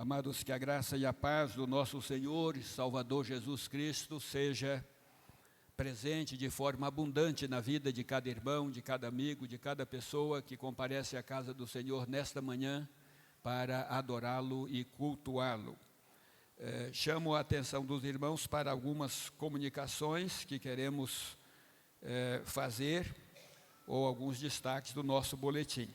Amados, que a graça e a paz do nosso Senhor e Salvador Jesus Cristo seja presente de forma abundante na vida de cada irmão, de cada amigo, de cada pessoa que comparece à casa do Senhor nesta manhã para adorá-lo e cultuá-lo. Chamo a atenção dos irmãos para algumas comunicações que queremos fazer ou alguns destaques do nosso boletim.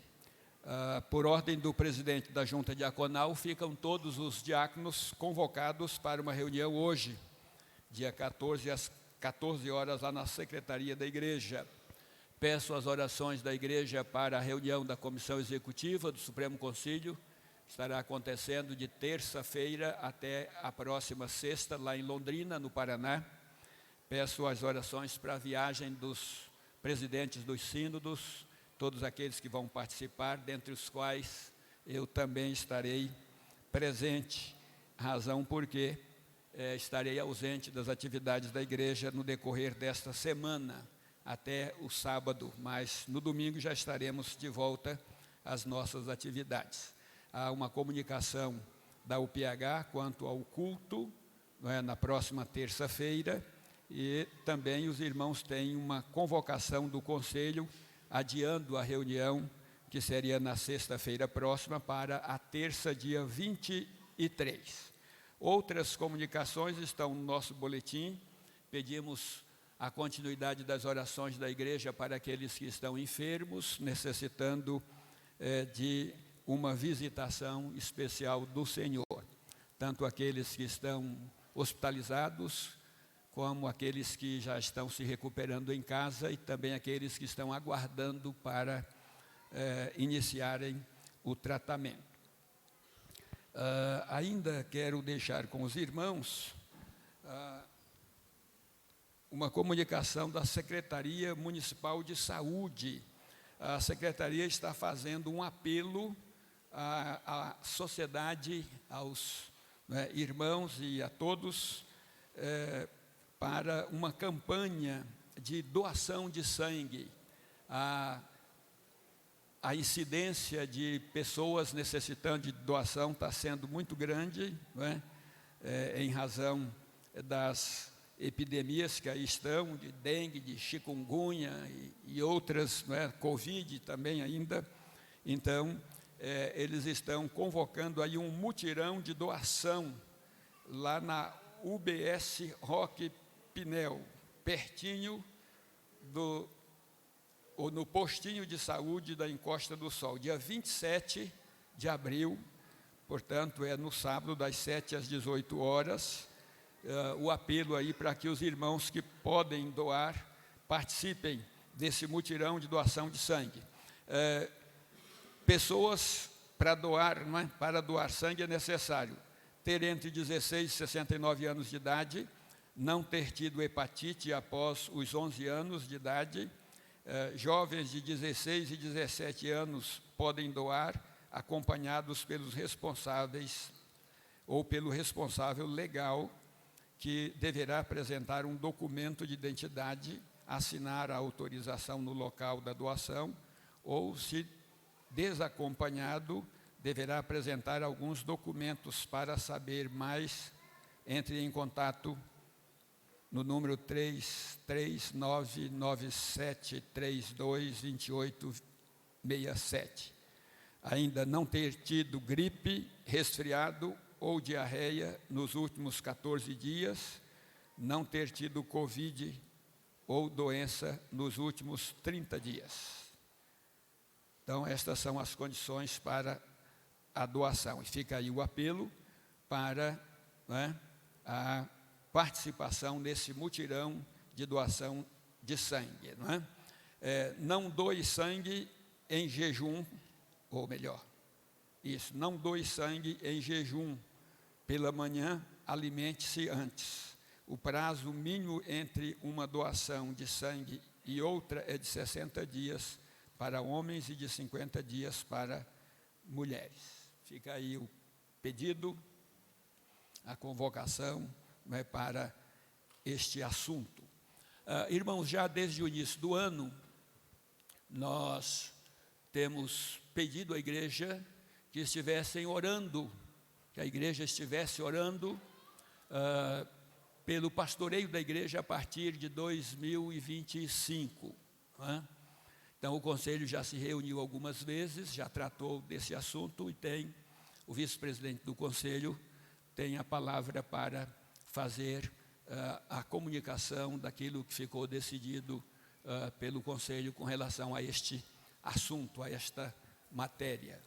Por ordem do presidente da Junta Diaconal, ficam todos os diáconos convocados para uma reunião hoje, dia 14, às 14 horas, lá na Secretaria da Igreja. Peço as orações da Igreja para a reunião da Comissão Executiva do Supremo Concílio, que estará acontecendo de terça-feira até a próxima sexta, lá em Londrina, no Paraná. Peço as orações para a viagem dos presidentes dos sínodos, todos aqueles que vão participar, dentre os quais eu também estarei presente, razão porque estarei ausente das atividades da igreja no decorrer desta semana, até o sábado, mas no domingo já estaremos de volta às nossas atividades. Há uma comunicação da UPH quanto ao culto, na próxima terça-feira, e também os irmãos têm uma convocação do Conselho, adiando a reunião, que seria na sexta-feira próxima, para a terça, dia 23. Outras comunicações estão no nosso boletim. Pedimos a continuidade das orações da igreja para aqueles que estão enfermos, necessitando de uma visitação especial do Senhor. Tanto aqueles que estão hospitalizados, como aqueles que já estão se recuperando em casa e também aqueles que estão aguardando para iniciarem o tratamento. Ainda quero deixar com os irmãos uma comunicação da Secretaria Municipal de Saúde. A Secretaria está fazendo um apelo à sociedade, aos irmãos e a todos, para uma campanha de doação de sangue. A incidência de pessoas necessitando de doação está sendo muito grande, em razão das epidemias que aí estão, de dengue, de chikungunya e outras, Covid também ainda. Então, eles estão convocando aí um mutirão de doação lá na UBS Roque Pinel, pertinho ou no postinho de saúde da Encosta do Sol, dia 27 de abril, portanto, no sábado, das 7 às 18 horas, o apelo aí para que os irmãos que podem doar participem desse mutirão de doação de sangue. Pessoas para doar sangue é necessário ter entre 16 e 69 anos de idade, não ter tido hepatite após os 11 anos de idade. Jovens de 16 e 17 anos podem doar, acompanhados pelos responsáveis ou pelo responsável legal, que deverá apresentar um documento de identidade, assinar a autorização no local da doação, ou, se desacompanhado, deverá apresentar alguns documentos. Para saber mais, entre em contato no número 33997322867. Ainda não ter tido gripe, resfriado ou diarreia nos últimos 14 dias, não ter tido Covid ou doença nos últimos 30 dias. Então, estas são as condições para a doação. E fica aí o apelo para a participação nesse mutirão de doação de sangue. Não doe sangue em jejum, ou melhor, não doe sangue em jejum. Pela manhã, alimente-se antes. O prazo mínimo entre uma doação de sangue e outra é de 60 dias para homens e de 50 dias para mulheres. Fica aí o pedido, a convocação para este assunto. Irmãos, já desde o início do ano, nós temos pedido à igreja que estivessem orando que a igreja estivesse orando pelo pastoreio da igreja a partir de 2025. Né? Então, o conselho já se reuniu algumas vezes, já tratou desse assunto e tem o vice-presidente do conselho tem a palavra para fazer a comunicação daquilo que ficou decidido pelo conselho com relação a este assunto, a esta matéria.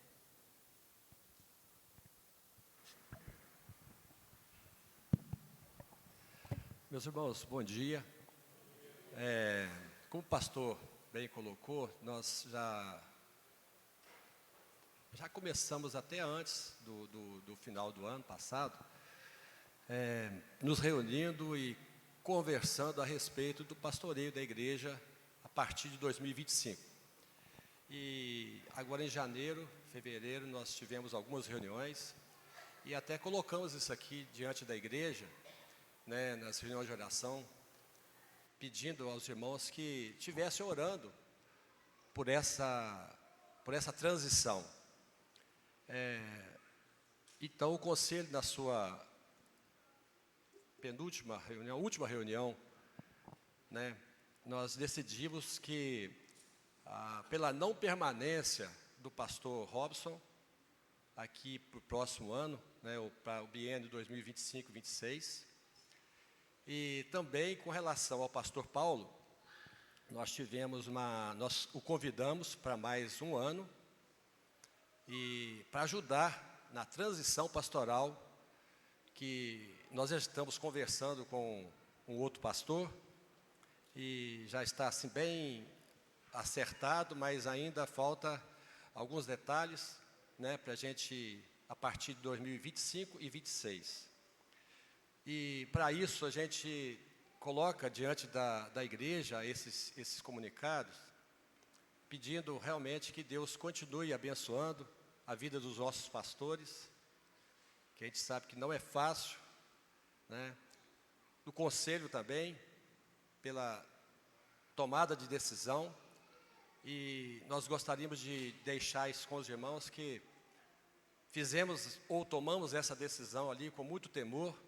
Meus irmãos, bom dia. Como o pastor bem colocou, nós já começamos até antes do final do ano passado, nos reunindo e conversando a respeito do pastoreio da igreja a partir de 2025. E agora em janeiro, fevereiro, nós tivemos algumas reuniões e até colocamos isso aqui diante da igreja, né, nas reuniões de oração, pedindo aos irmãos que estivessem orando por essa transição. Então, o conselho, na sua última reunião, né, nós decidimos que, pela não permanência do pastor Robson, aqui para o próximo ano, né, para o biênio 2025-26, e também com relação ao pastor Paulo, nós o convidamos para mais um ano, e para ajudar na transição pastoral, que nós já estamos conversando com um outro pastor, e já está assim bem acertado, mas ainda falta alguns detalhes, né, para a gente, a partir de 2025 e 26. E para isso a gente coloca diante da igreja esses comunicados, pedindo realmente que Deus continue abençoando a vida dos nossos pastores, que a gente sabe que não é fácil, né? Do conselho também, pela tomada de decisão, e nós gostaríamos de deixar isso com os irmãos que fizemos ou tomamos essa decisão ali com muito temor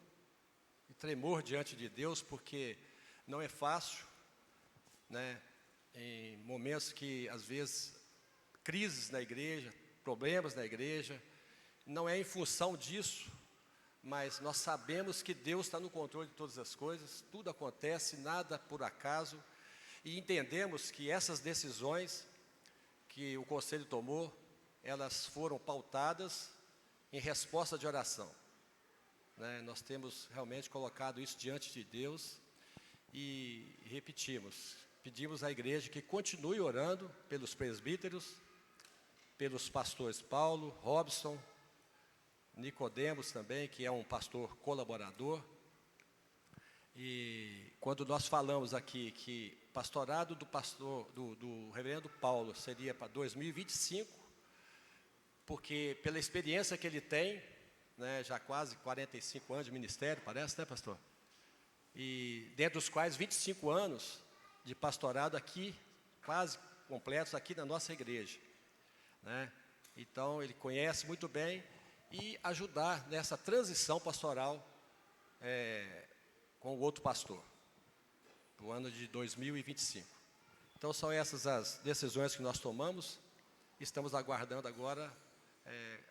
e tremor diante de Deus, porque não é fácil, né? Em momentos que às vezes crises na igreja, problemas na igreja, não é em função disso, mas nós sabemos que Deus está no controle de todas as coisas, tudo acontece, nada por acaso, e entendemos que essas decisões que o conselho tomou, elas foram pautadas em resposta de oração, né? Nós temos realmente colocado isso diante de Deus e pedimos à igreja que continue orando pelos presbíteros, pelos pastores Paulo, Robson, Nicodemos também, que é um pastor colaborador. E quando nós falamos aqui que pastorado do reverendo Paulo seria para 2025, porque pela experiência que ele tem, né, já quase 45 anos de ministério, parece, né, pastor? E dentro dos quais 25 anos de pastorado aqui, quase completos aqui na nossa igreja, né? Então ele conhece muito bem e ajudar nessa transição pastoral com o outro pastor, no ano de 2025. Então são essas as decisões que nós tomamos. Estamos aguardando agora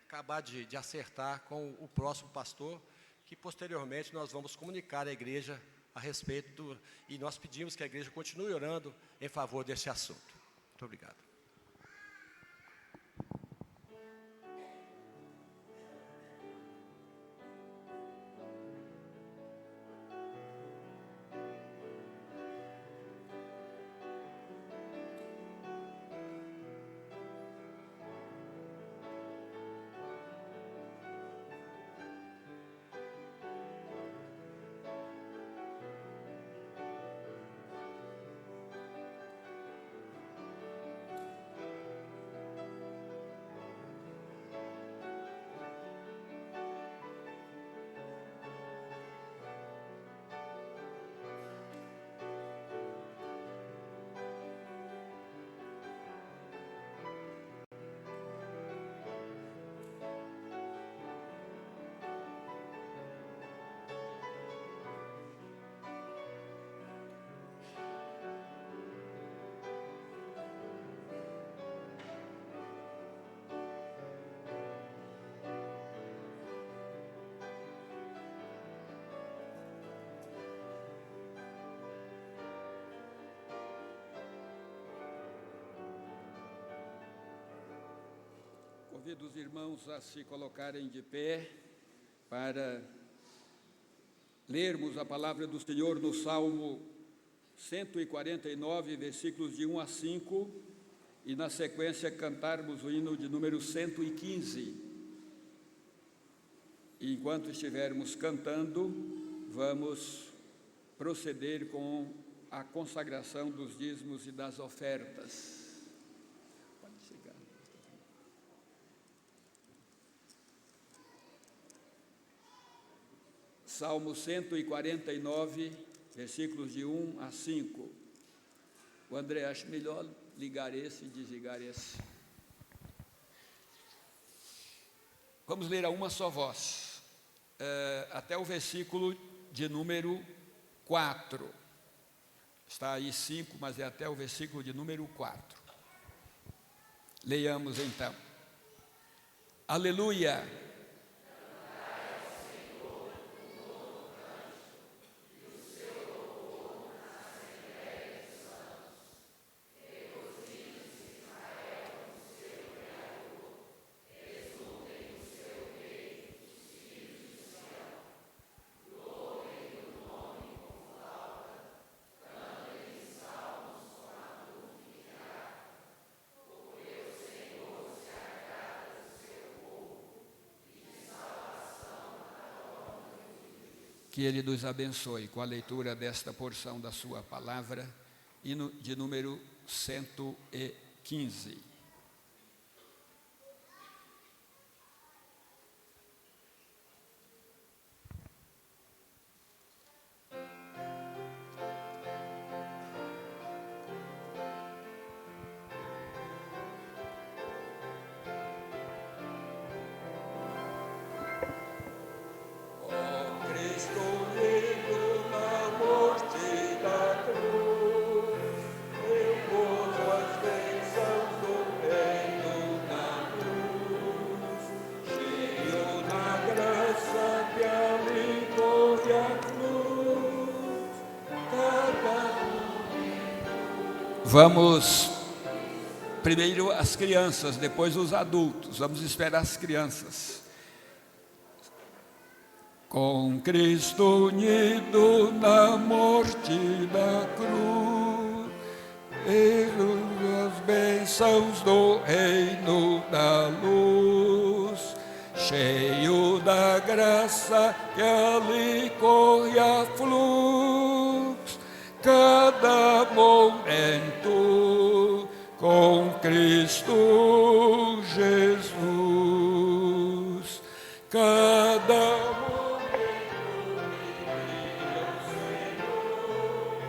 acabar de acertar com o próximo pastor, que posteriormente nós vamos comunicar à igreja a respeito e nós pedimos que a igreja continue orando em favor desse assunto. Muito obrigado. Convido os irmãos a se colocarem de pé para lermos a palavra do Senhor no Salmo 149, versículos de 1 a 5, e na sequência cantarmos o hino de número 115. E enquanto estivermos cantando, vamos proceder com a consagração dos dízimos e das ofertas. Salmo 149, versículos de 1 a 5. O André, acho melhor ligar esse e desligar esse. Vamos ler a uma só voz, até o versículo de número 4. Está aí 5, mas é até o versículo de número 4. Leiamos então. Aleluia! Que Ele nos abençoe com a leitura desta porção da sua palavra, hino de número 115. Vamos, primeiro as crianças, depois os adultos. Vamos esperar as crianças. Com Cristo unido na morte da cruz, Ele as bênçãos do reino da luz, cheio da graça que ali corre a fluxo, cada momento com Cristo Jesus, cada momento ao Senhor,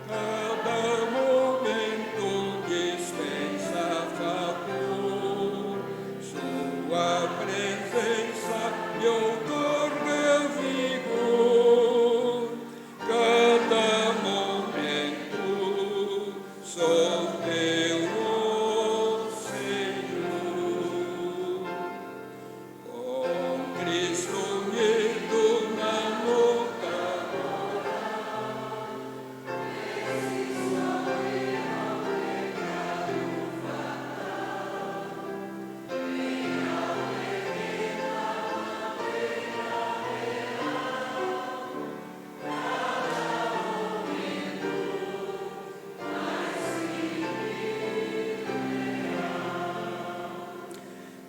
cada momento dispensa favor, sua presença me outorga vigor, cada momento sou teu, ó Senhor. Com Cristo unido na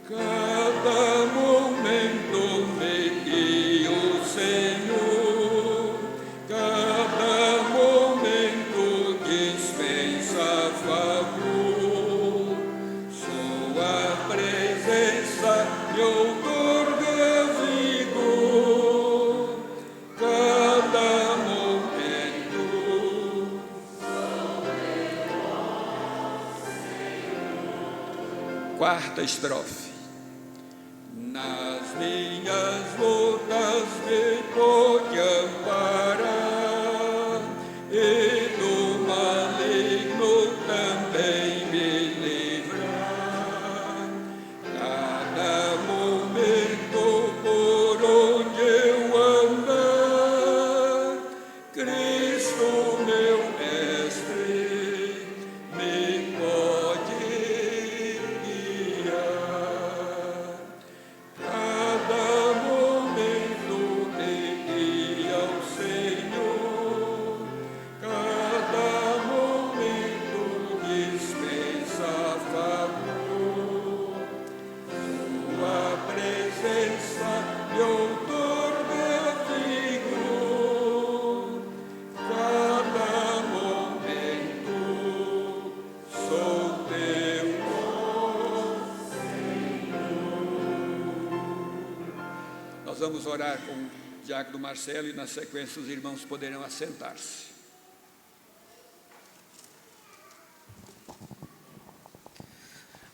cada momento me guia o Senhor, cada momento dispensa favor, sua presença me outorga vigor, cada momento. Quarta estrofe. Nas minhas lutas me pode amparar, e do maligno também me livrar. Cada momento por onde eu andar, Cristo meu mestre me pode guiar. e autor de vigor, cada momento sou teu, Senhor. Nós vamos orar com o diácono Marcelo e na sequência os irmãos poderão assentar-se.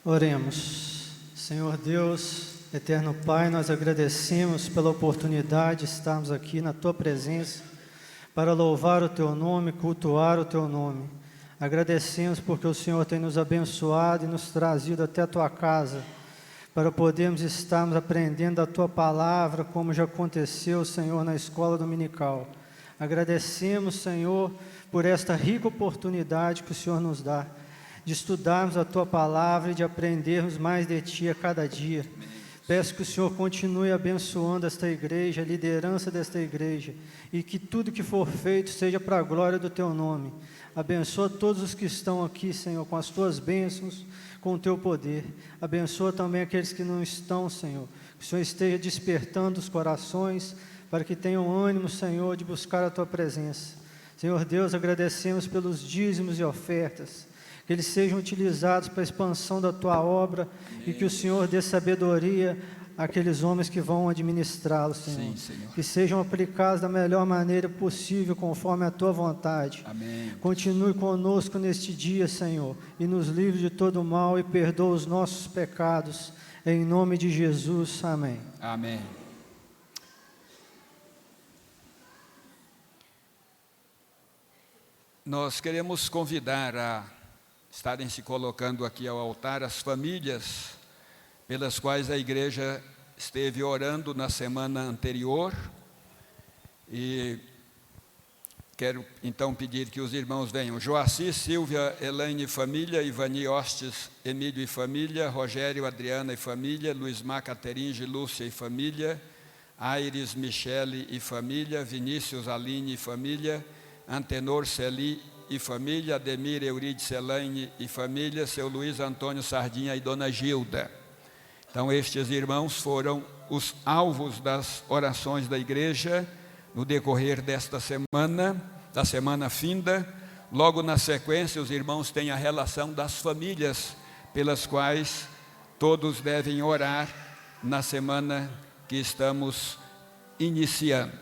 Oremos. Senhor Deus, eterno Pai, nós agradecemos pela oportunidade de estarmos aqui na Tua presença para louvar o Teu nome, cultuar o Teu nome. Agradecemos porque o Senhor tem nos abençoado e nos trazido até a Tua casa para podermos estarmos aprendendo a Tua palavra, como já aconteceu, Senhor, na escola dominical. Agradecemos, Senhor, por esta rica oportunidade que o Senhor nos dá de estudarmos a Tua palavra e de aprendermos mais de Ti a cada dia. Peço que o Senhor continue abençoando esta igreja, a liderança desta igreja, e que tudo que for feito seja para a glória do Teu nome. Abençoa todos os que estão aqui, Senhor, com as Tuas bênçãos, com o Teu poder. Abençoa também aqueles que não estão, Senhor. Que o Senhor esteja despertando os corações, para que tenham ânimo, Senhor, de buscar a Tua presença. Senhor Deus, agradecemos pelos dízimos e ofertas, que eles sejam utilizados para a expansão da Tua obra. Amém. E que o Senhor dê sabedoria àqueles homens que vão administrá-los, Senhor. Sim, Senhor. Que sejam aplicados da melhor maneira possível, conforme a Tua vontade. Amém. Continue conosco neste dia, Senhor, e nos livre de todo mal e perdoa os nossos pecados. Em nome de Jesus, amém. Amém. Nós queremos convidar a estarem se colocando aqui ao altar as famílias pelas quais a igreja esteve orando na semana anterior. E quero então pedir que os irmãos venham. Joaci, Silvia, Elaine e família, Ivani Ostes, Emílio e família, Rogério, Adriana e família, Luizmar, Cateringe, Lúcia e família, Aires, Michele e família, Vinícius, Aline e família, Antenor, Celi e família, Ademir, Euridice, Elaine e família, seu Luiz Antônio Sardinha e dona Gilda. Então, estes irmãos foram os alvos das orações da igreja no decorrer desta semana, da semana finda. Logo na sequência, os irmãos têm a relação das famílias pelas quais todos devem orar na semana que estamos iniciando.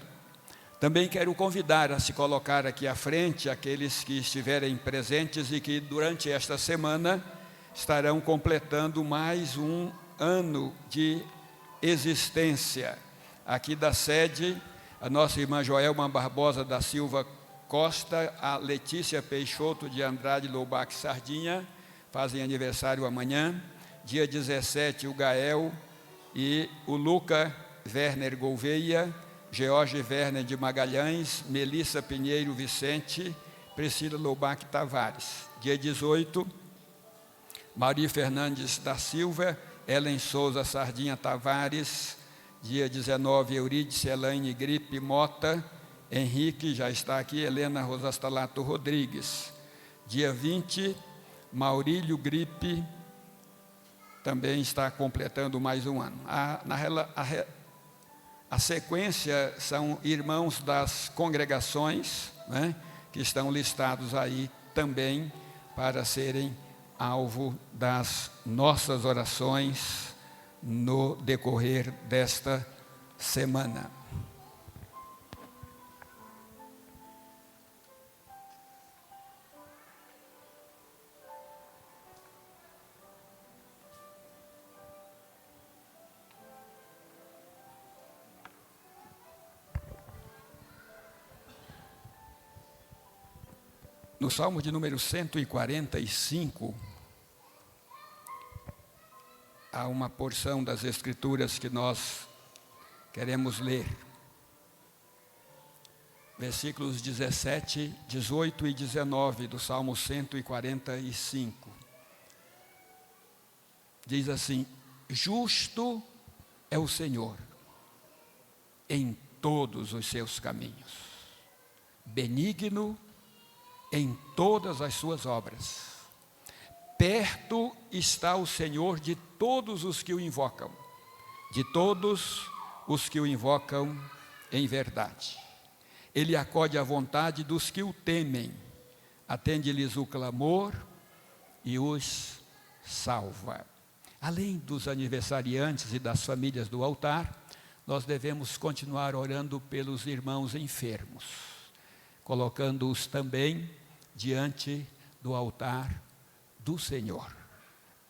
Também quero convidar a se colocar aqui à frente aqueles que estiverem presentes e que durante esta semana estarão completando mais um ano de existência. Aqui da sede, a nossa irmã Joelma Barbosa da Silva Costa, a Letícia Peixoto de Andrade Loubac Sardinha, fazem aniversário amanhã. Dia 17, o Gael e o Luca Werner Gouveia, George Werner de Magalhães, Melissa Pinheiro Vicente, Priscila Loubac Tavares. Dia 18, Maria Fernandes da Silva, Ellen Souza Sardinha Tavares. Dia 19, Eurídice Elaine Gripe Mota, Henrique, já está aqui, Helena Rosastalato Rodrigues. Dia 20, Maurílio Gripe, também está completando mais um ano. A sequência são irmãos das congregações, né, que estão listados aí também para serem alvo das nossas orações no decorrer desta semana. No Salmo de número 145, há uma porção das Escrituras que nós queremos ler. Versículos 17, 18 e 19 do Salmo 145. Diz assim: justo é o Senhor em todos os seus caminhos, benigno em todas as suas obras. Perto está o Senhor de todos os que o invocam, de todos os que o invocam em verdade. Ele acode à vontade dos que o temem, atende-lhes o clamor e os salva. Além dos aniversariantes e das famílias do altar, nós devemos continuar orando pelos irmãos enfermos, colocando-os também diante do altar do Senhor.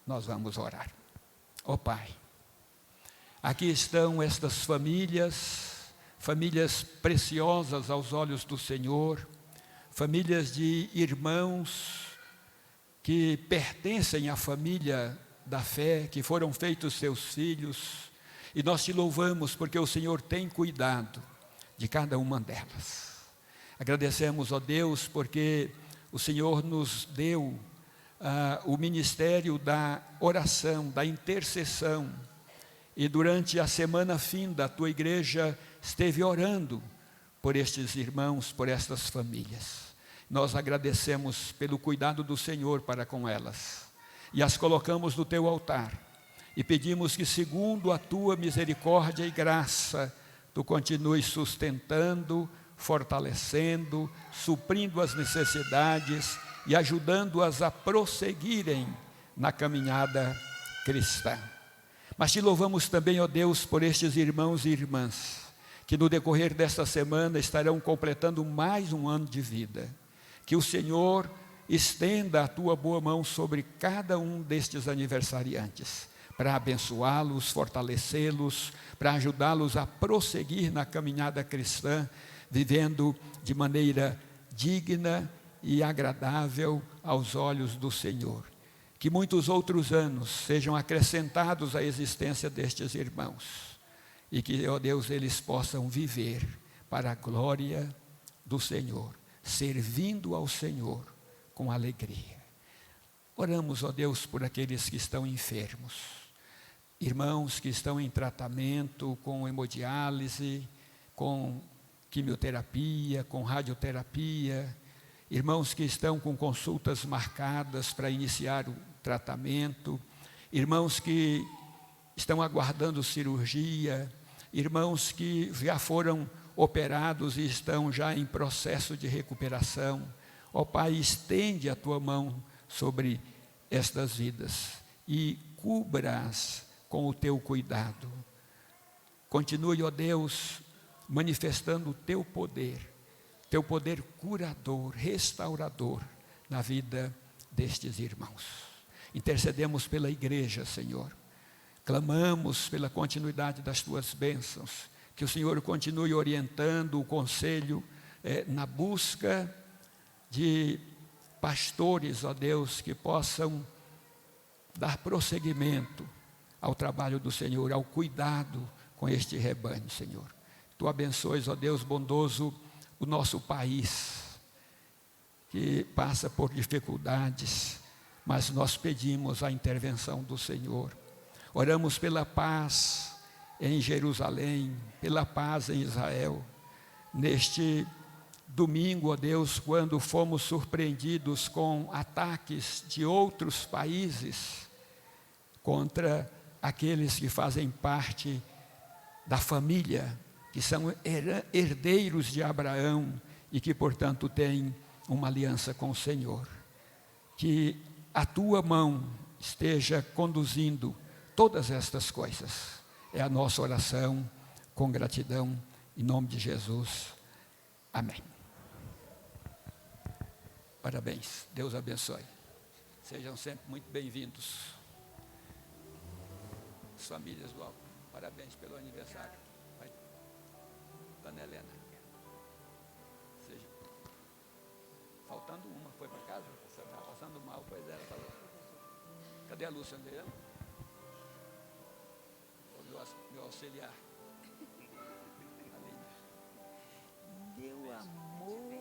Nós vamos orar. Ó Pai, aqui estão estas famílias preciosas aos olhos do Senhor, famílias de irmãos que pertencem à família da fé, que foram feitos seus filhos, e nós te louvamos porque o Senhor tem cuidado de cada uma delas. Agradecemos, ó Deus, porque o Senhor nos deu o ministério da oração, da intercessão, e durante a semana finda a tua igreja esteve orando por estes irmãos, por estas famílias. Nós agradecemos pelo cuidado do Senhor para com elas, e as colocamos no teu altar, e pedimos que, segundo a tua misericórdia e graça, tu continues sustentando, fortalecendo, suprindo as necessidades e ajudando-as a prosseguirem na caminhada cristã. Mas te louvamos também, ó Deus, por estes irmãos e irmãs, que no decorrer desta semana estarão completando mais um ano de vida. Que o Senhor estenda a tua boa mão sobre cada um destes aniversariantes, para abençoá-los, fortalecê-los, para ajudá-los a prosseguir na caminhada cristã, vivendo de maneira digna e agradável aos olhos do Senhor. Que muitos outros anos sejam acrescentados à existência destes irmãos, e que, ó Deus, eles possam viver para a glória do Senhor, servindo ao Senhor com alegria. Oramos, ó Deus, por aqueles que estão enfermos, irmãos que estão em tratamento com hemodiálise, com quimioterapia, com radioterapia, irmãos que estão com consultas marcadas para iniciar o tratamento, irmãos que estão aguardando cirurgia, irmãos que já foram operados e estão já em processo de recuperação. Ó Pai, estende a tua mão sobre estas vidas e cubra-as com o teu cuidado. Continue, ó Deus, manifestando o teu poder curador, restaurador na vida destes irmãos. Intercedemos pela igreja, Senhor. Clamamos pela continuidade das tuas bênçãos, que o Senhor continue orientando o conselho na busca de pastores, ó Deus, que possam dar prosseguimento ao trabalho do Senhor, ao cuidado com este rebanho, Senhor. Tu abençoes, ó Deus bondoso, o nosso país, que passa por dificuldades, mas nós pedimos a intervenção do Senhor. Oramos pela paz em Jerusalém, pela paz em Israel. Neste domingo, ó Deus, quando fomos surpreendidos com ataques de outros países contra aqueles que fazem parte da família, que são herdeiros de Abraão e que, portanto, têm uma aliança com o Senhor. Que a tua mão esteja conduzindo todas estas coisas. É a nossa oração com gratidão, em nome de Jesus. Amém. Parabéns, Deus abençoe. Sejam sempre muito bem-vindos. As famílias do Alto, parabéns pelo aniversário. Dona Helena, seja, faltando uma, foi para casa? Você está passando mal, pois ela falou. Cadê a Lúcia Andreana? Meu auxiliar. Meu amor.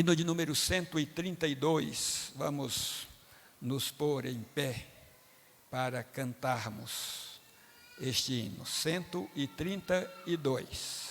Hino de número 132, vamos nos pôr em pé para cantarmos este hino. 132.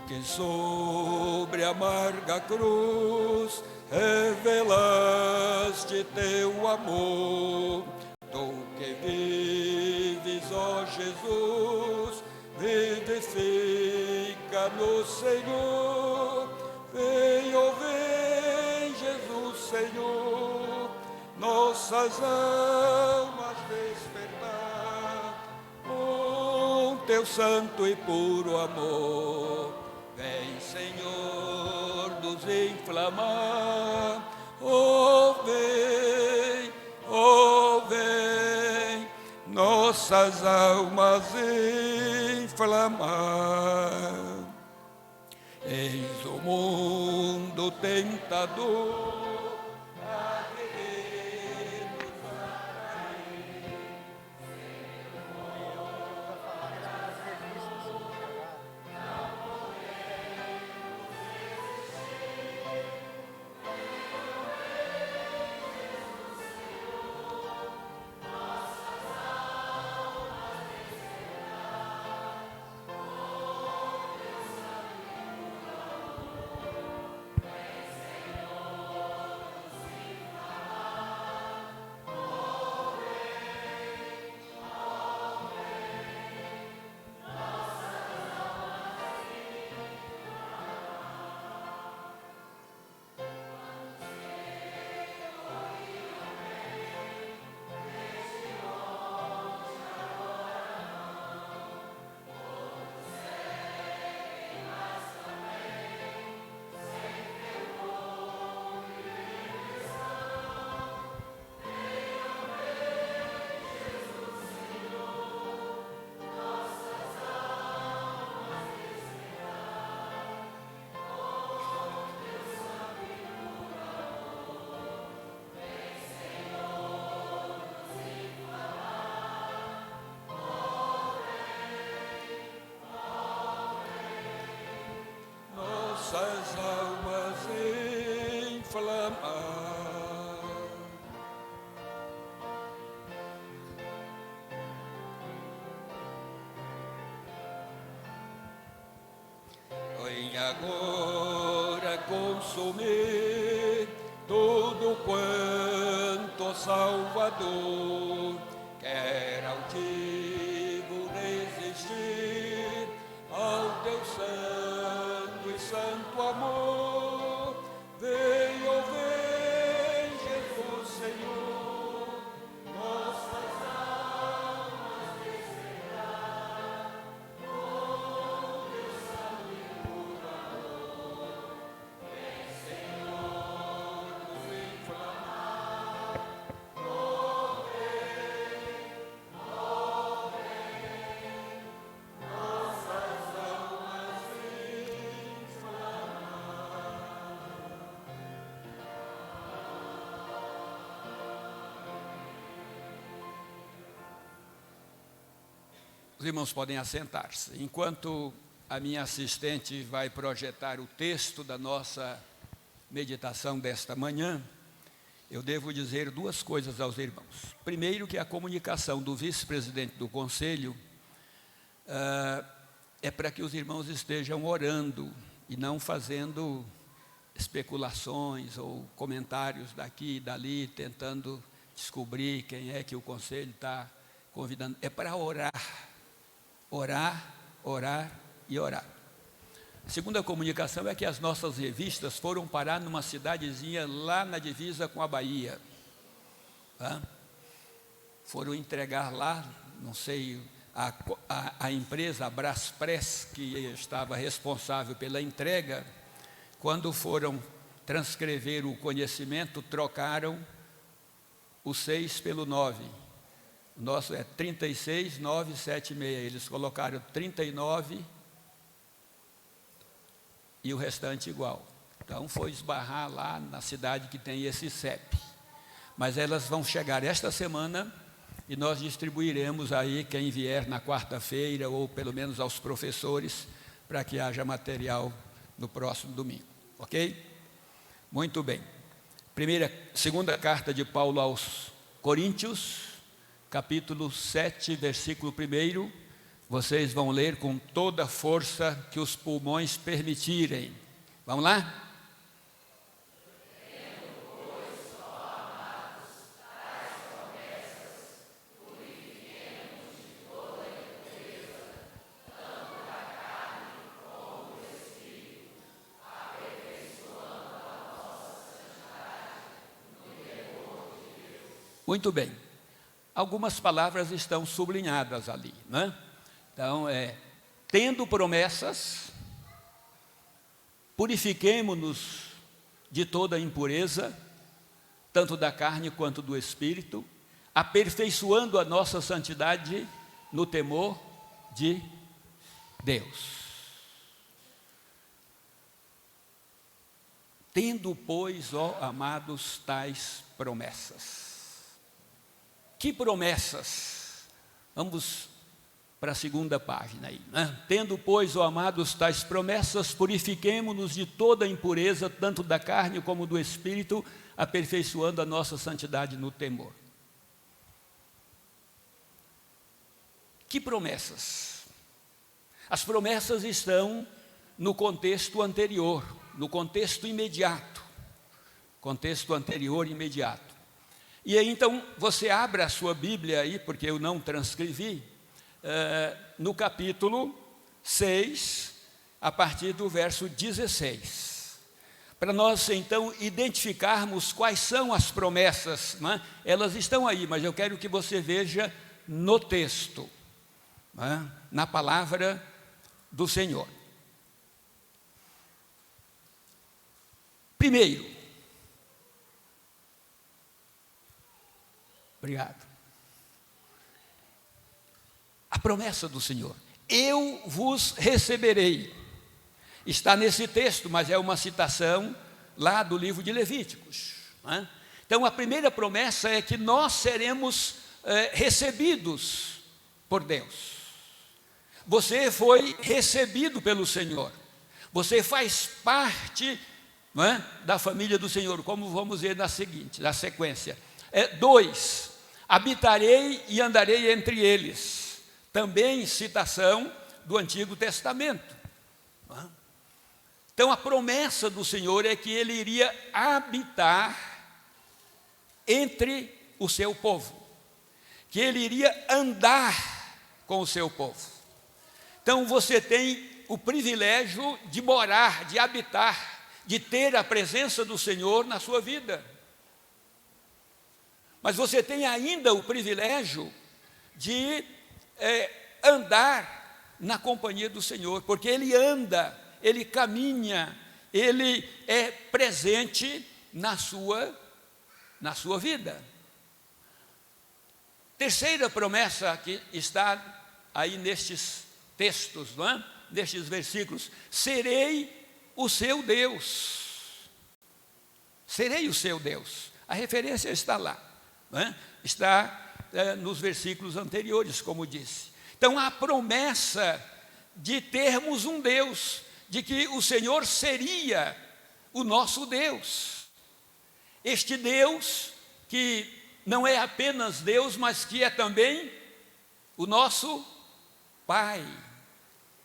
Que sobre a amarga cruz revelaste teu amor, tu que vives, ó Jesus, vivifica no Senhor. Vem, ó vem, Jesus Senhor, nossas almas despertar com teu santo e puro amor. Vem, Senhor, nos inflamar, oh vem, nossas almas inflamar. Eis o mundo tentador, nossas almas inflamar. Vem agora consumir tudo quanto Salvador quer altivo resistir ao teu santo e santo amor. Vem, ó vem, Jesus Senhor, nossas almas despertar com teu santo e puro amor. Vem, Senhor, nos inflamar. Ó vem, nossas almas inflamar. Os irmãos podem assentar-se. Enquanto a minha assistente vai projetar o texto da nossa meditação desta manhã, eu devo dizer duas coisas aos irmãos. Primeiro, que a comunicação do vice-presidente do conselho é para que os irmãos estejam orando e não fazendo especulações ou comentários daqui e dali, tentando descobrir quem é que o conselho está convidando. É para orar. Orar, orar e orar. A segunda comunicação é que as nossas revistas foram parar numa cidadezinha lá na divisa com a Bahia. Foram entregar lá, não sei, a empresa, a Braspress, que estava responsável pela entrega, quando foram transcrever o conhecimento, trocaram o 6 pelo 9. O nosso é 36,976. Eles colocaram 39 e o restante igual. Então, foi esbarrar lá na cidade que tem esse CEP. Mas elas vão chegar esta semana e nós distribuiremos aí quem vier na quarta-feira, ou pelo menos aos professores, para que haja material no próximo domingo. Ok? Muito bem. Segunda carta de Paulo aos Coríntios, capítulo 7, versículo 1. Vocês vão ler com toda a força que os pulmões permitirem. Vamos lá? Muito bem. Algumas palavras estão sublinhadas ali, né? Então, tendo promessas, purifiquemo-nos de toda impureza, tanto da carne quanto do espírito, aperfeiçoando a nossa santidade no temor de Deus. Tendo, pois, ó amados, tais promessas. Que promessas? Vamos para a segunda página aí, né? Tendo, pois, ó amados, tais promessas, purifiquemo-nos de toda impureza, tanto da carne como do espírito, aperfeiçoando a nossa santidade no temor. Que promessas? As promessas estão no contexto anterior, no contexto imediato. Contexto anterior e imediato. E aí, então, você abre a sua Bíblia aí, porque eu não transcrevi, no capítulo 6, a partir do verso 16. Para nós, então, identificarmos quais são as promessas, né? Elas estão aí, mas eu quero que você veja no texto, né? Na palavra do Senhor. Primeiro, obrigado. A promessa do Senhor, eu vos receberei, está nesse texto, mas é uma citação lá do livro de Levíticos, né? Então, a primeira promessa é que nós seremos recebidos por Deus. Você foi recebido pelo Senhor, você faz parte, não é, da família do Senhor, como vamos ver na sequência. 2, habitarei e andarei entre eles. Também citação do Antigo Testamento. Então, a promessa do Senhor é que Ele iria habitar entre o seu povo, que Ele iria andar com o seu povo. Então, você tem o privilégio de morar, de habitar, de ter a presença do Senhor na sua vida. Mas você tem ainda o privilégio de andar na companhia do Senhor, porque Ele anda, Ele caminha, Ele é presente na sua vida. Terceira promessa que está aí nestes textos, não é? Nestes versículos: serei o seu Deus. Serei o seu Deus. A referência está lá, não é? Está nos versículos anteriores, como disse. Então, a promessa de termos um Deus, de que o Senhor seria o nosso Deus. Este Deus que não é apenas Deus, mas que é também o nosso Pai.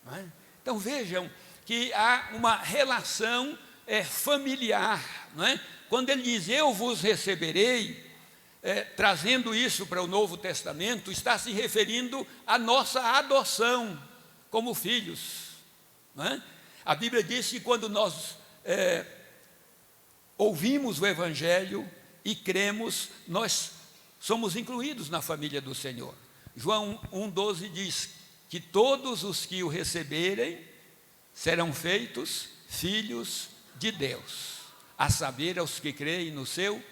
Não é? Então, vejam que há uma relação familiar. Não é? Quando ele diz, eu vos receberei, trazendo isso para o Novo Testamento, está se referindo à nossa adoção como filhos. Não é? A Bíblia diz que quando nós ouvimos o Evangelho e cremos, nós somos incluídos na família do Senhor. João 1,12 diz que todos os que o receberem serão feitos filhos de Deus, a saber, aos que creem no seu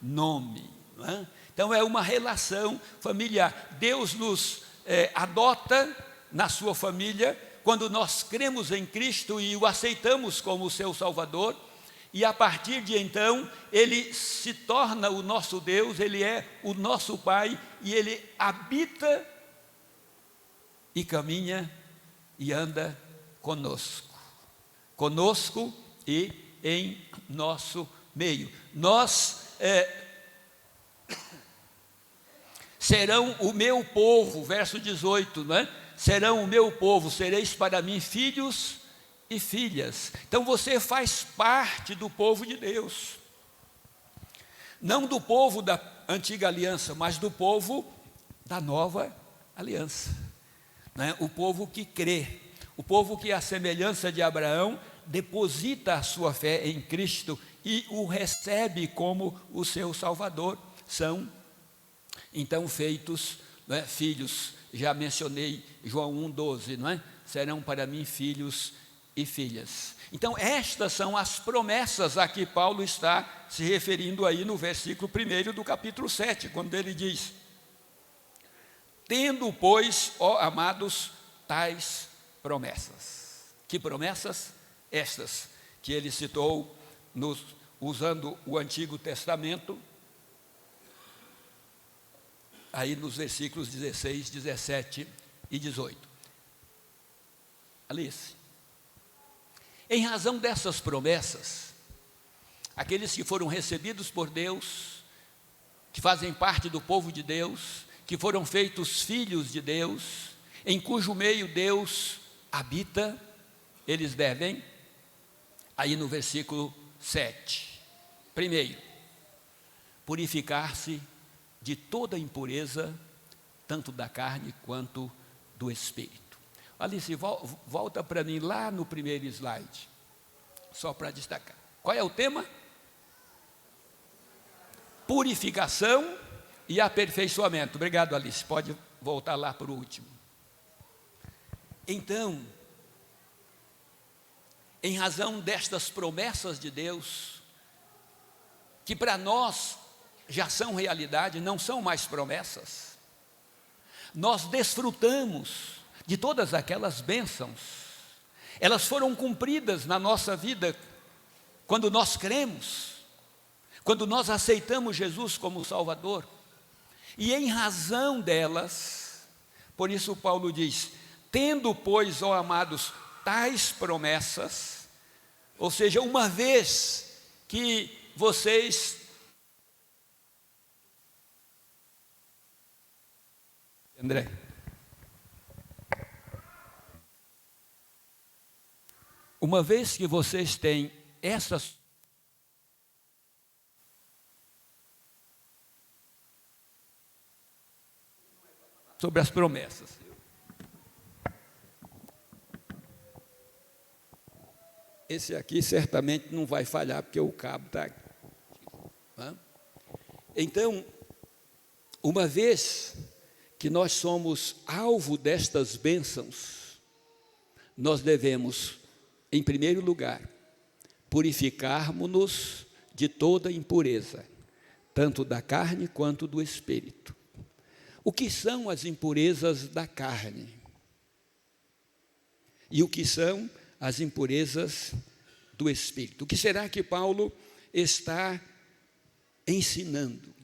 nome. Não é? Então é uma relação familiar. Deus nos adota na sua família quando nós cremos em Cristo e o aceitamos como seu Salvador. E a partir de então, Ele se torna o nosso Deus, Ele é o nosso Pai, e Ele habita e caminha e anda conosco. Conosco e em nosso meio. Serão o meu povo, verso 18, não é? Serão o meu povo, sereis para mim filhos e filhas. Então você faz parte do povo de Deus, não do povo da antiga aliança, mas do povo da nova aliança, né? O povo que crê, o povo que, à semelhança de Abraão, deposita a sua fé em Cristo e o recebe como o seu Salvador. São então feitos, né, filhos. Já mencionei João 1,12, não é? Serão para mim filhos e filhas. Então estas são as promessas a que Paulo está se referindo aí no versículo 1 do capítulo 7, quando ele diz: tendo, pois, ó amados, tais promessas. Que promessas? Estas que ele citou usando o Antigo Testamento, aí nos versículos 16, 17 e 18. Alice, em razão dessas promessas, aqueles que foram recebidos por Deus, que fazem parte do povo de Deus, que foram feitos filhos de Deus, em cujo meio Deus habita, eles devem, aí no versículo 7, primeiro, purificar-se de toda impureza, tanto da carne quanto do espírito. Alice, volta para mim lá no primeiro slide, só para destacar. Qual é o tema? Purificação e aperfeiçoamento. Obrigado, Alice, pode voltar lá para o último. Então, em razão destas promessas de Deus, que para nós já são realidade, não são mais promessas, nós desfrutamos de todas aquelas bênçãos. Elas foram cumpridas na nossa vida quando nós cremos, quando nós aceitamos Jesus como Salvador. E em razão delas, por isso Paulo diz: tendo, pois, ó amados, tais promessas, ou seja, uma vez que vocês André, uma vez que vocês têm essas sobre as promessas, esse aqui certamente não vai falhar porque o cabo está aqui. Então, uma vez que nós somos alvo destas bênçãos, nós devemos, em primeiro lugar, purificarmos-nos de toda impureza, tanto da carne quanto do espírito. O que são as impurezas da carne? E o que são as impurezas do espírito? O que será que Paulo está ensinando?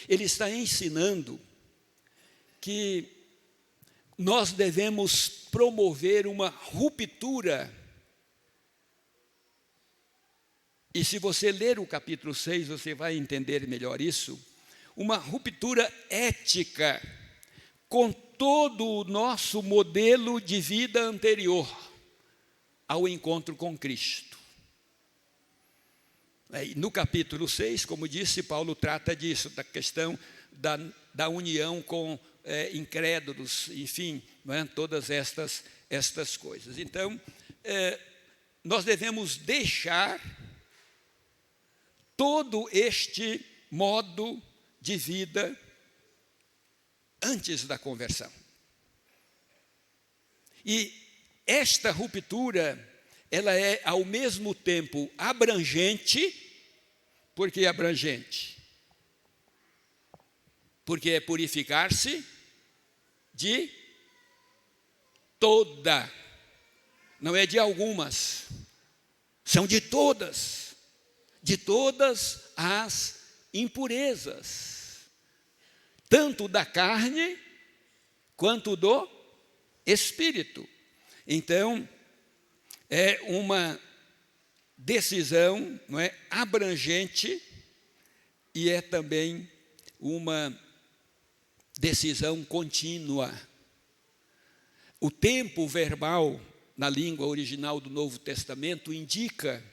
Ele está ensinando que nós devemos promover uma ruptura. E se você ler o capítulo 6, você vai entender melhor isso. Uma ruptura ética com todo o nosso modelo de vida anterior ao encontro com Cristo. No capítulo 6, como disse, Paulo trata disso, da questão da união com incrédulos, enfim, não é? Todas estas coisas. Então, nós devemos deixar todo este modo de vida antes da conversão. E esta ruptura, ela é ao mesmo tempo abrangente. Por que abrangente? porque é purificar-se de toda, não é de algumas, são de todas as impurezas, tanto da carne quanto do espírito. Então, é uma decisão, não é, abrangente, e é também uma decisão contínua. O tempo verbal, na língua original do Novo Testamento, indica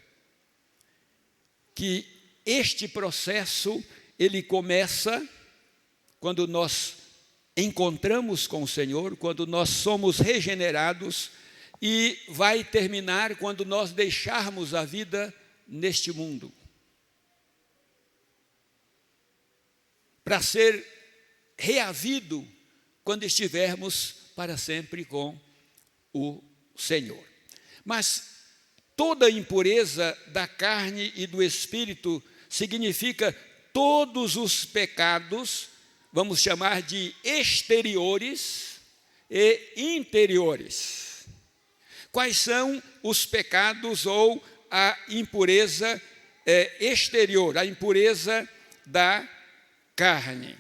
que este processo, ele começa quando nós encontramos com o Senhor, quando nós somos regenerados, e vai terminar quando nós deixarmos a vida neste mundo, para ser reavido quando estivermos para sempre com o Senhor. Mas toda impureza da carne e do espírito significa todos os pecados, vamos chamar de exteriores e interiores. Quais são os pecados ou a impureza exterior, a impureza da carne?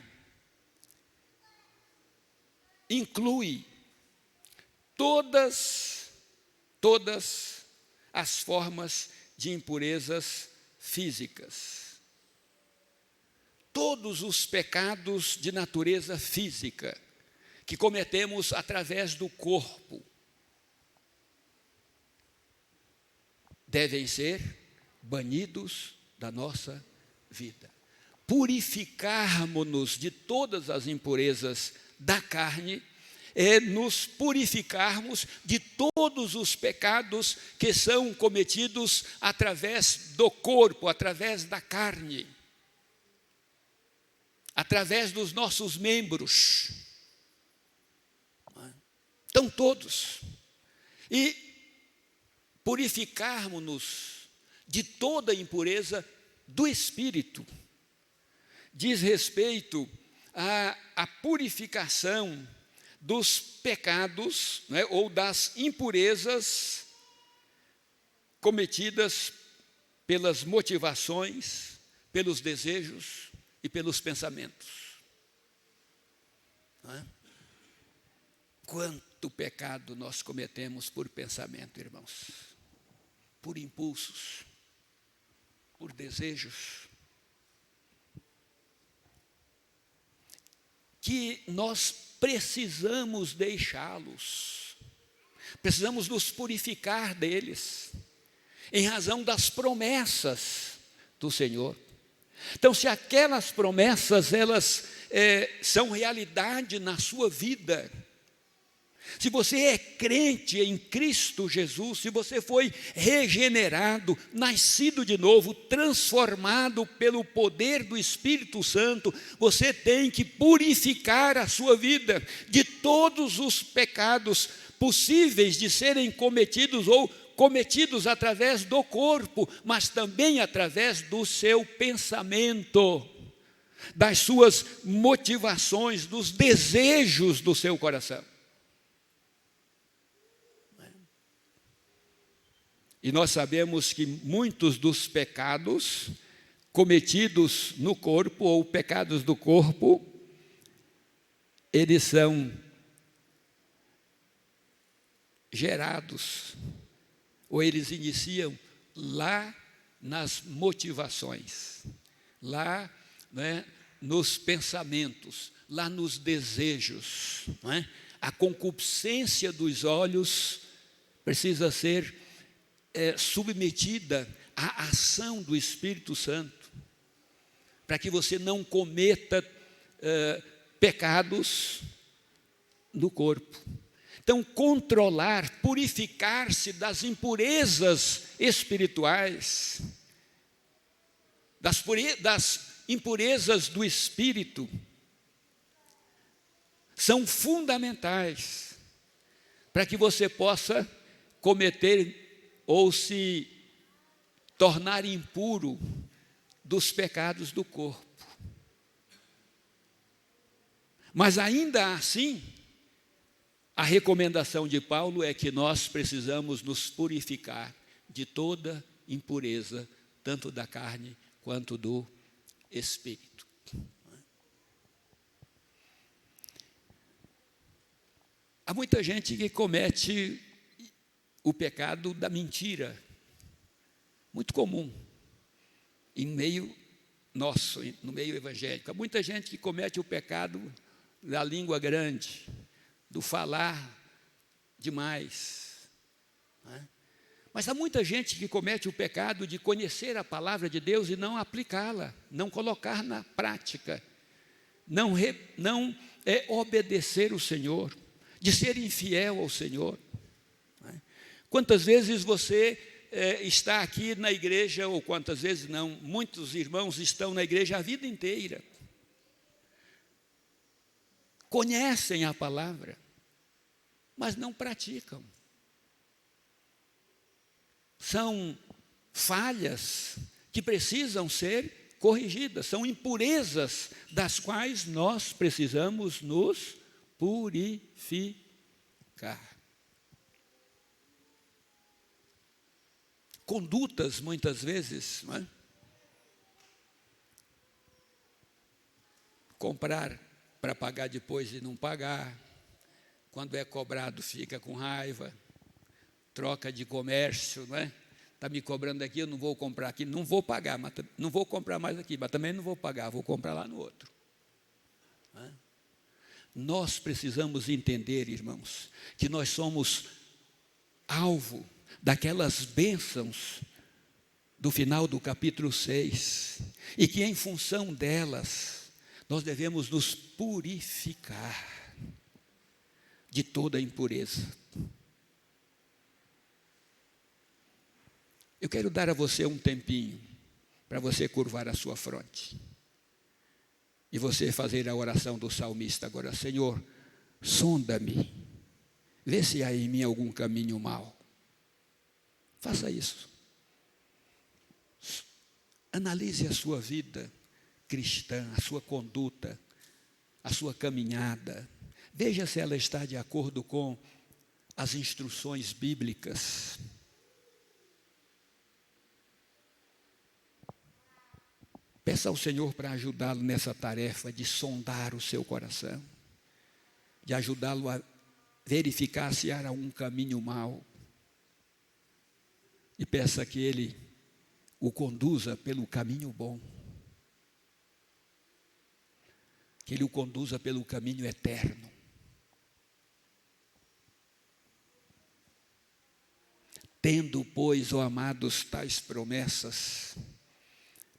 Inclui todas as formas de impurezas físicas. Todos os pecados de natureza física que cometemos através do corpo devem ser banidos da nossa vida. Purificarmos-nos de todas as impurezas da carne é nos purificarmos de todos os pecados que são cometidos através do corpo, através da carne, através dos nossos membros. Então, todos. E purificarmos-nos de toda impureza do espírito. Diz respeito à purificação dos pecados, né, ou das impurezas cometidas pelas motivações, pelos desejos e pelos pensamentos. Não é? Quanto pecado nós cometemos por pensamento, irmãos, por impulsos, por desejos, que nós precisamos deixá-los, precisamos nos purificar deles, em razão das promessas do Senhor. Então, se aquelas promessas, elas são realidade na sua vida, se você é crente em Cristo Jesus, se você foi regenerado, nascido de novo, transformado pelo poder do Espírito Santo, você tem que purificar a sua vida de todos os pecados possíveis de serem cometidos ou cometidos através do corpo, mas também através do seu pensamento, das suas motivações, dos desejos do seu coração. E nós sabemos que muitos dos pecados cometidos no corpo, ou pecados do corpo, eles são gerados, ou eles iniciam lá nas motivações, lá, né, nos pensamentos, lá nos desejos. Não é? A concupiscência dos olhos precisa ser submetida à ação do Espírito Santo, para que você não cometa pecados no corpo. Então, controlar, purificar-se das impurezas espirituais, das impurezas do espírito, são fundamentais para que você possa cometer ou se tornar impuro dos pecados do corpo. Mas ainda assim, a recomendação de Paulo é que nós precisamos nos purificar de toda impureza, tanto da carne quanto do espírito. Há muita gente que comete o pecado da mentira, muito comum, em meio nosso, no meio evangélico. Há muita gente que comete o pecado da língua grande, do falar demais. Mas há muita gente que comete o pecado de conhecer a palavra de Deus e não aplicá-la, não colocar na prática, não obedecer o Senhor, de ser infiel ao Senhor. Quantas vezes você está aqui na igreja, ou quantas vezes não, muitos irmãos estão na igreja a vida inteira, conhecem a palavra, mas não praticam. São falhas que precisam ser corrigidas, são impurezas das quais nós precisamos nos purificar. Condutas, muitas vezes, não é? Comprar para pagar depois e não pagar, quando é cobrado fica com raiva, troca de comércio, não é? Está me cobrando aqui, eu não vou comprar aqui, não vou pagar, mas não vou comprar mais aqui, mas também não vou pagar, vou comprar lá no outro. Não é? Nós precisamos entender, irmãos, que nós somos alvo daquelas bênçãos do final do capítulo 6, e que em função delas, nós devemos nos purificar de toda impureza. Eu quero dar a você um tempinho, para você curvar a sua fronte, e você fazer a oração do salmista agora: Senhor, sonda-me, vê se há em mim algum caminho mau. Faça isso. Analise a sua vida cristã, a sua conduta, a sua caminhada. Veja se ela está de acordo com as instruções bíblicas. Peça ao Senhor para ajudá-lo nessa tarefa de sondar o seu coração, de ajudá-lo a verificar se há um caminho mau. E peça que Ele o conduza pelo caminho bom, que Ele o conduza pelo caminho eterno. Tendo, pois, ó amados, tais promessas,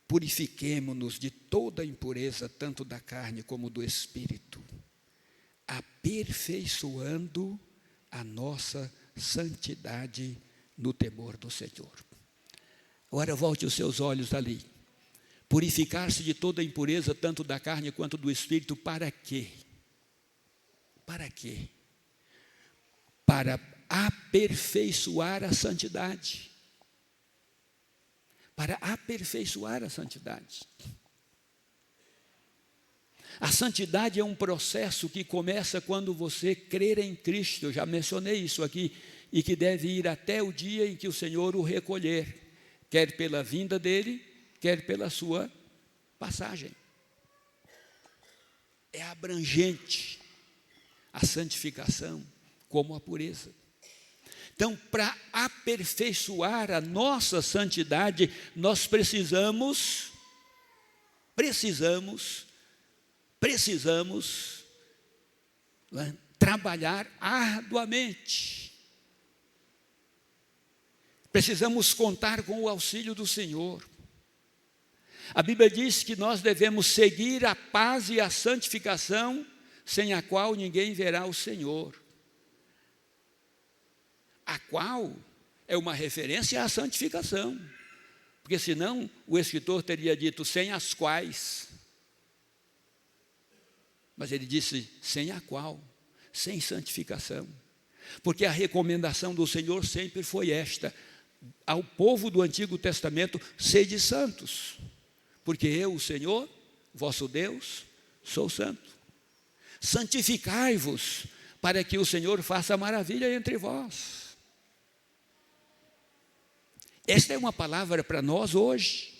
purifiquemo-nos de toda impureza, tanto da carne como do espírito, aperfeiçoando a nossa santidade no temor do Senhor. Agora volte os seus olhos ali. Purificar-se de toda impureza, tanto da carne quanto do espírito, para quê? Para quê? Para aperfeiçoar a santidade. Para aperfeiçoar a santidade. A santidade é um processo que começa quando você crer em Cristo. Eu já mencionei isso aqui. E que deve ir até o dia em que o Senhor o recolher, quer pela vinda dele, quer pela sua passagem. É abrangente a santificação como a pureza. Então, para aperfeiçoar a nossa santidade, nós precisamos trabalhar arduamente. Precisamos contar com o auxílio do Senhor. A Bíblia diz que nós devemos seguir a paz e a santificação, sem a qual ninguém verá o Senhor. A qual é uma referência à santificação, porque senão o escritor teria dito sem as quais. Mas ele disse sem a qual, sem santificação. Porque a recomendação do Senhor sempre foi esta: ao povo do Antigo Testamento, sede santos, porque eu, o Senhor, vosso Deus, sou santo. Santificai-vos, para que o Senhor faça maravilha entre vós. Esta é uma palavra para nós hoje.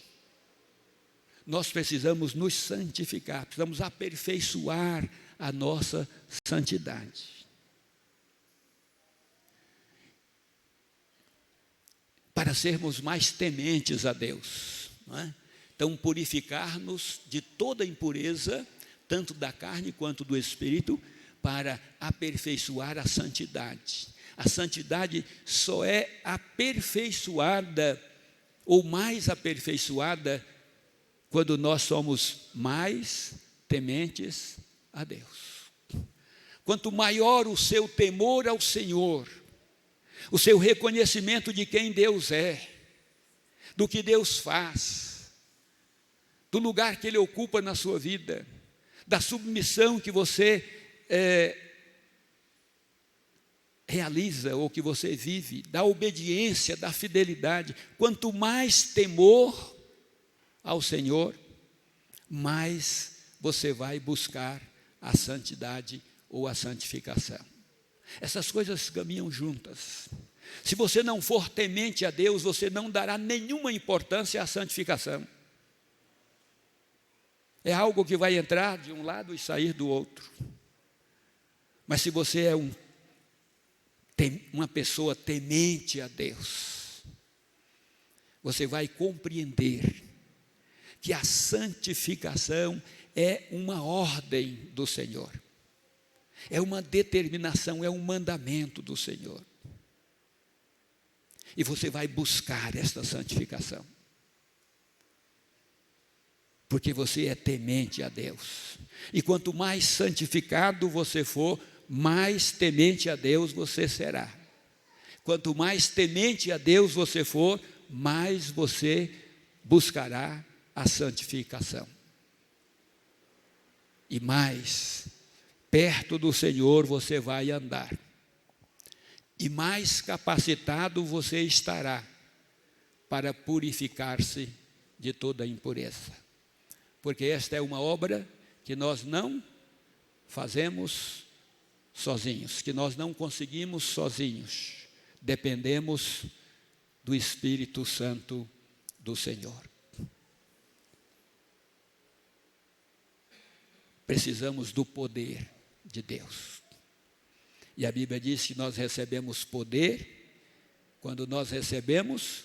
Nós precisamos nos santificar, precisamos aperfeiçoar a nossa santidade. Para sermos mais tementes a Deus, não é? Então, purificar-nos de toda impureza, tanto da carne quanto do espírito, para aperfeiçoar a santidade. A santidade só é aperfeiçoada, ou mais aperfeiçoada, quando nós somos mais tementes a Deus. Quanto maior o seu temor ao Senhor, o seu reconhecimento de quem Deus é, do que Deus faz, do lugar que Ele ocupa na sua vida, da submissão que você realiza ou que você vive, da obediência, da fidelidade. Quanto mais temor ao Senhor, mais você vai buscar a santidade ou a santificação. Essas coisas caminham juntas. Se você não for temente a Deus, você não dará nenhuma importância à santificação. É algo que vai entrar de um lado e sair do outro. Mas se você é uma pessoa temente a Deus, você vai compreender que a santificação é uma ordem do Senhor. É uma determinação, é um mandamento do Senhor. E você vai buscar esta santificação. Porque você é temente a Deus. E quanto mais santificado você for, mais temente a Deus você será. Quanto mais temente a Deus você for, mais você buscará a santificação. E mais perto do Senhor você vai andar. E mais capacitado você estará para purificar-se de toda impureza. Porque esta é uma obra que nós não fazemos sozinhos, que nós não conseguimos sozinhos. Dependemos do Espírito Santo do Senhor. Precisamos do poder de Deus. E a Bíblia diz que nós recebemos poder quando nós recebemos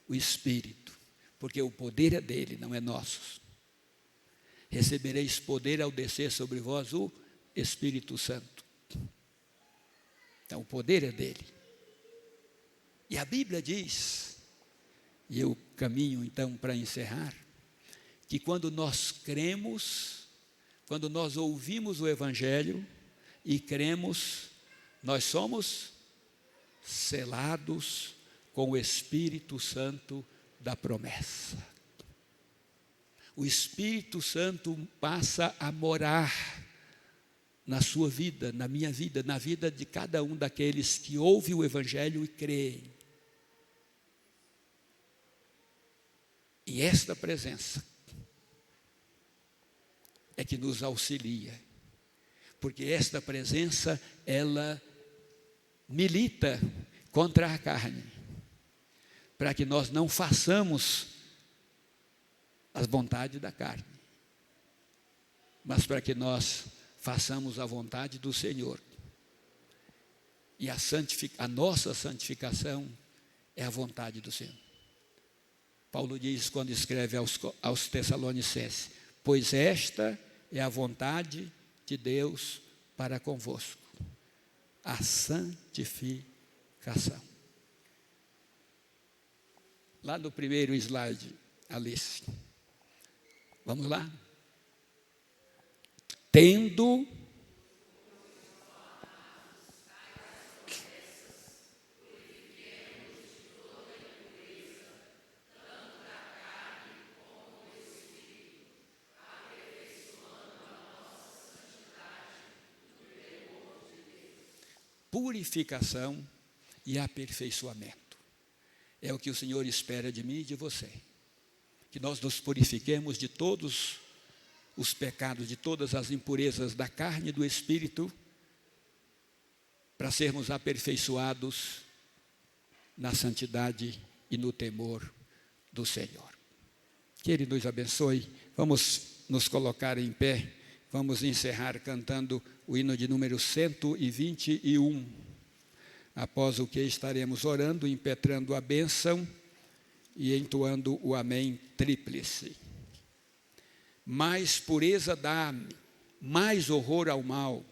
o Espírito, porque o poder é dele, não é nosso. Recebereis poder ao descer sobre vós o Espírito Santo. Então o poder é dele. E a Bíblia diz, e eu caminho então para encerrar, que quando nós cremos, quando nós ouvimos o Evangelho e cremos, nós somos selados com o Espírito Santo da promessa. O Espírito Santo passa a morar na sua vida, na minha vida, na vida de cada um daqueles que ouve o Evangelho e creem. E esta presença é que nos auxilia, porque esta presença, ela milita contra a carne, para que nós não façamos as vontades da carne, mas para que nós façamos a vontade do Senhor. E a nossa santificação é a vontade do Senhor. Paulo diz quando escreve aos Tessalonicenses: pois esta é a vontade de Deus para convosco, a santificação. Lá no primeiro slide, Alice. Vamos lá? Tendo purificação e aperfeiçoamento. É o que o Senhor espera de mim e de você. Que nós nos purifiquemos de todos os pecados de todas as impurezas da carne e do espírito, para sermos aperfeiçoados na santidade e no temor do Senhor. Que Ele nos abençoe. Vamos nos colocar em pé. Vamos encerrar cantando o hino de número 121. Após o que estaremos orando, impetrando a bênção e entoando o amém tríplice. Mais pureza dá-me, mais horror ao mal,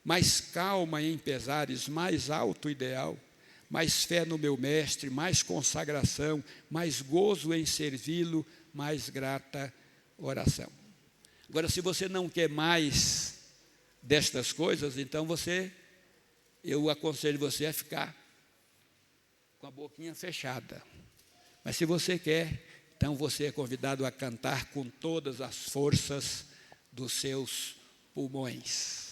mais calma em pesares, mais alto ideal, mais fé no meu mestre, mais consagração, mais gozo em servi-lo, mais grata oração. Agora, se você não quer mais destas coisas, então eu aconselho você a ficar com a boquinha fechada. Mas se você quer, então você é convidado a cantar com todas as forças dos seus pulmões.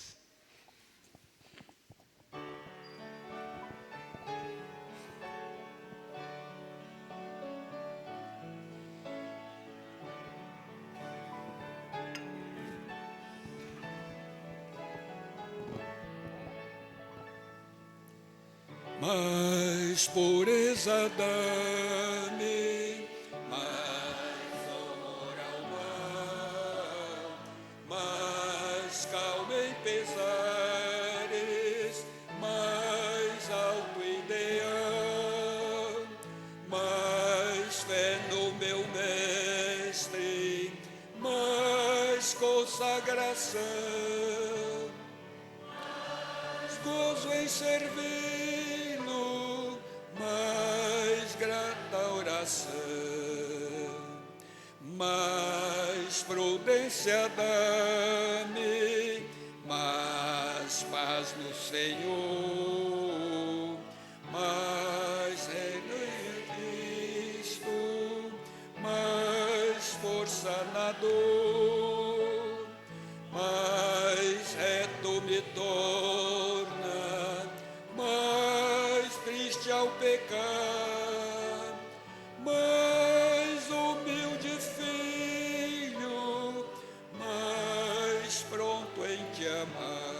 Mais pureza dá-me, mais horror ao mal, mais calma em pesares, mais alto ideal, mais fé no meu mestre, mais consagração, mais gozo em servir, mais grata oração, mais prudência dá-me, mais paz no Senhor, mais reino em Cristo, mais força na dor, mais reto me torna, mais triste ao pecar, mais humilde filho, mais pronto em te amar.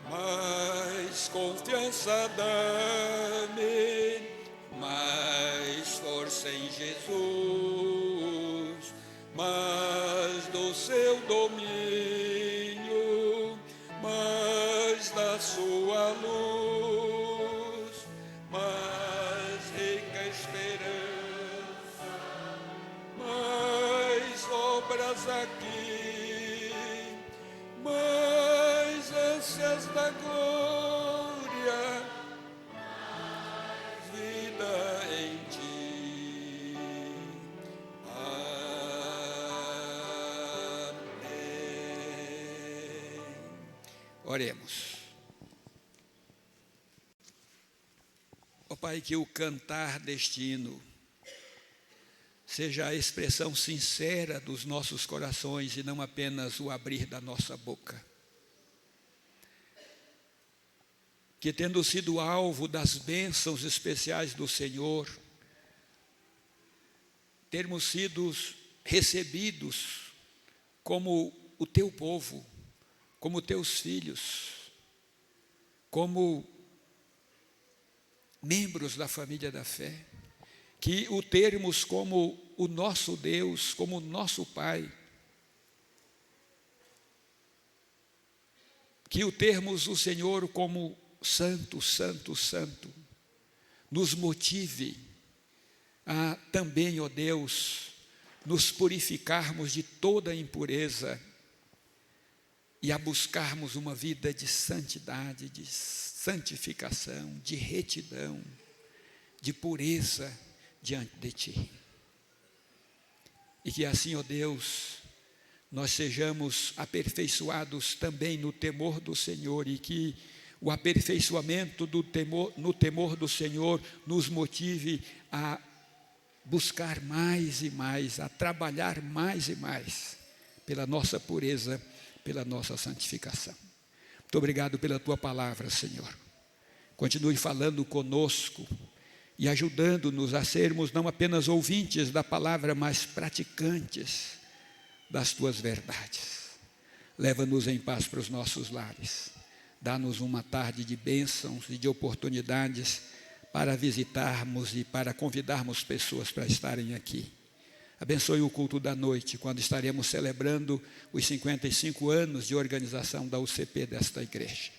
Mais confiança dá-me, mais força em Jesus, mais do seu domínio, mais da sua luz, mais rica esperança, mais obras aqui, mais ânsias da glória, mais vida em ti. Amém. Oremos. Ó Pai, que o cantar deste hino seja a expressão sincera dos nossos corações e não apenas o abrir da nossa boca. Que, tendo sido alvo das bênçãos especiais do Senhor, termos sido recebidos como o teu povo, como teus filhos, como membros da família da fé, que o termos como o nosso Deus, como o nosso Pai, que o termos o Senhor como Santo, Santo, Santo, nos motive a também, ó Deus, nos purificarmos de toda impureza e a buscarmos uma vida de santidade, de santificação, de retidão, de pureza diante de Ti. E que assim, ó Deus, nós sejamos aperfeiçoados também no temor do Senhor e que o aperfeiçoamento no temor do Senhor nos motive a buscar mais e mais, a trabalhar mais e mais pela nossa pureza, pela nossa santificação. Muito obrigado pela Tua palavra, Senhor. Continue falando conosco e ajudando-nos a sermos não apenas ouvintes da palavra, mas praticantes das tuas verdades. Leva-nos em paz para os nossos lares. Dá-nos uma tarde de bênçãos e de oportunidades para visitarmos e para convidarmos pessoas para estarem aqui. Abençoe o culto da noite, quando estaremos celebrando os 55 anos de organização da UCP desta igreja.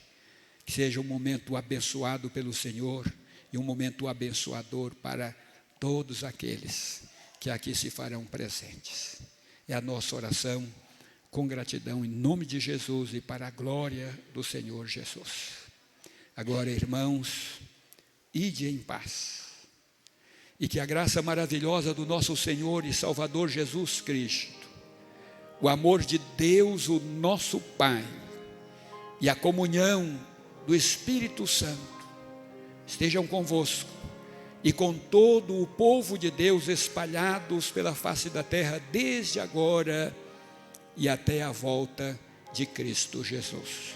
Que seja um momento abençoado pelo Senhor e um momento abençoador para todos aqueles que aqui se farão presentes. É a nossa oração com gratidão em nome de Jesus e para a glória do Senhor Jesus. Agora, irmãos, ide em paz. E que a graça maravilhosa do nosso Senhor e Salvador Jesus Cristo, o amor de Deus, o nosso Pai, e a comunhão do Espírito Santo estejam convosco e com todo o povo de Deus espalhados pela face da terra desde agora e até a volta de Cristo Jesus.